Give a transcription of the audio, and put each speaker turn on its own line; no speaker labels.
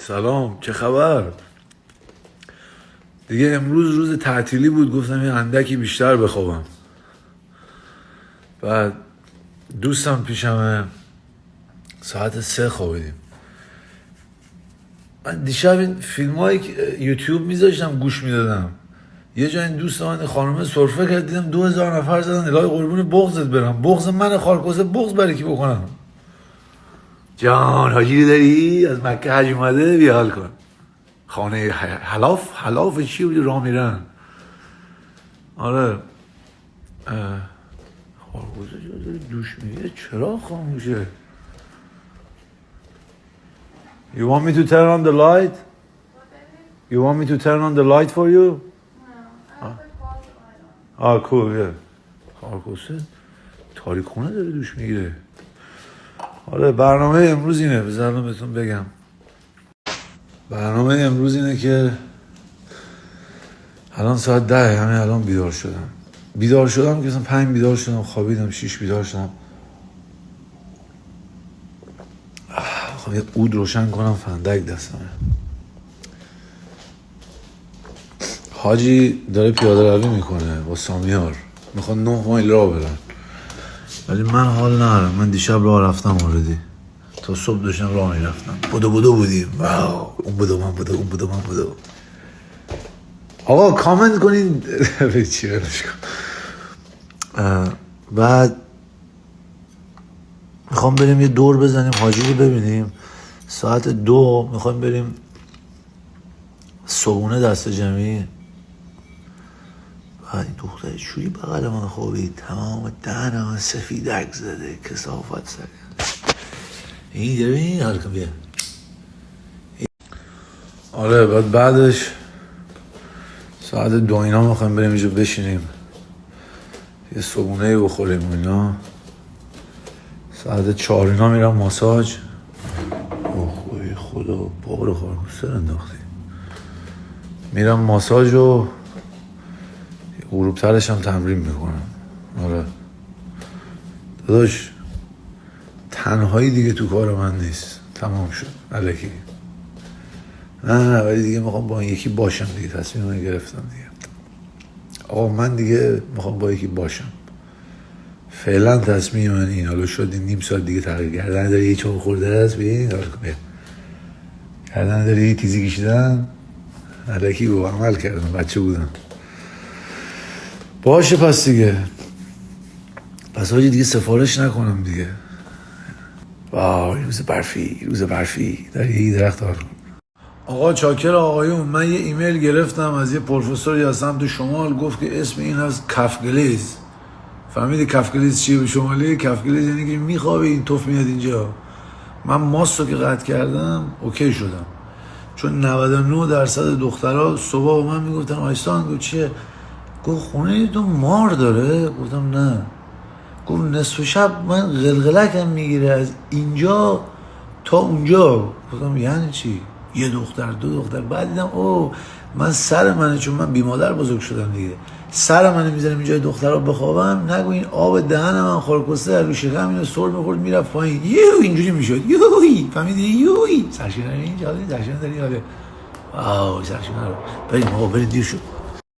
سلام، چه خبر؟ دیگه امروز روز تعطیلی بود، گفتم یه اندکی بیشتر بخوابم. بعد دوستم پیشمه، ساعت 3 خوابیدیم. من دیشب این فیلم های یوتیوب میذاشتم گوش میدادم. یه جا این دوست من خانم سرفه کرد، دیدم 2000 نفر زدن الهی قربون بغضت برم. بغض من خارکوسه بغض برای کی بکنم؟ جان حاجی داری؟ از مکه حج اومده، بیا حال کن. خانه حلاف چی بودی راه میرن؟ آره خارکوسه جا داری دوش میگه، چرا خاموشه؟ You want me to turn on the light? You want me to turn on the light for you?
No, I have the closet light on.
cool, yeah. خارکوسه تاریکونه داره دوش میگیره. آره برنامه امروز اینه، بذارم بهتون بگم. برنامه امروز اینه که الان ساعت 10 همین الان بیدار شدم که مثلا 5 بیدار شدم، خوابیدم 6 بیدار شدم. خب یه عود روشن کنم، فندک دستمه. حاجی داره پیاده روی میکنه با سامیار، میخواد 9 مایل راه برن، ولی من حال ندارم. من دیشب راه رفتم اوردی، تا صبح داشتم راه میرفتم، بودو بودیم. واو، اون بودو. آقا کامنت کنین چی برش کن. بعد میخوام بریم یه دور بزنیم، حاجی رو ببینیم. ساعت 2 میخوام بریم صبحونه دست جمعی. بعد این دختر چوری بغل من خوابید، تمام دهنم سفیدک زده، کثافت سر. این داره این حرکم بیا. آره بعدش ساعت 2 اینا میخوایم بریم اینجا بشینیم یه صبحونه بخوریم اینا. ساعت 4 اینا میرم ماساژ. اوه خدا بابر خارکوسه انداختی. میرم ماساژ و غروب ترش هم تمرین میکنم. آره داداش تنهایی دیگه تو کار من نیست، تمام شد الکی. نه ولی دیگه میخوام با یکی باشم دیگه، تصمیم من گرفتم دیگه. آقا من دیگه میخوام با یکی باشم. فعلا تصمیم من این. حالا شد نیم ساعت دیگه تغییر گردن داری یه چون خورده است، ببین گردن داری یه تیزی کشیدن، الکی با عمل کردم، بچه بودم. باشه پس دیگه، پس حاجی دیگه سفارش نکنم دیگه. واو روز برفی داری درخت آرد. آقا چاکر آقایون، من یه ایمیل گرفتم از یه پروفسوری از سمت شمال، گفت که اسم این هست کفگلیز. فهمیدی کفگلیز چیه به شمالی؟ کفگلیز یعنی که میخوابه این توف میاد اینجا. من ماستو که قطع کردم اوکی شدم، چون 99% دخترها صبح با من میگفتن آیستان. گفت چیه؟ گفت خونه تو مار داره؟ گفتم نه. گفت نصف شب من غلغلکم میگیره از اینجا تا اونجا. گفتم یعنی چی؟ یه دختر دو دختر. بعد دیدم من سر منه، چون من بی مادر بزرگ شدم دیگه، سر منه میذارم اینجا دخترها بخوابم. نگو این آب دهن من خارکوسته رو شکم اینو سر میخورد میرفت پایین، اینجوری میشد. فهمیدی؟ سرشونه اینجا سرشونه داری. واو سرشونه رو بریم آقا، بریم دیر شد.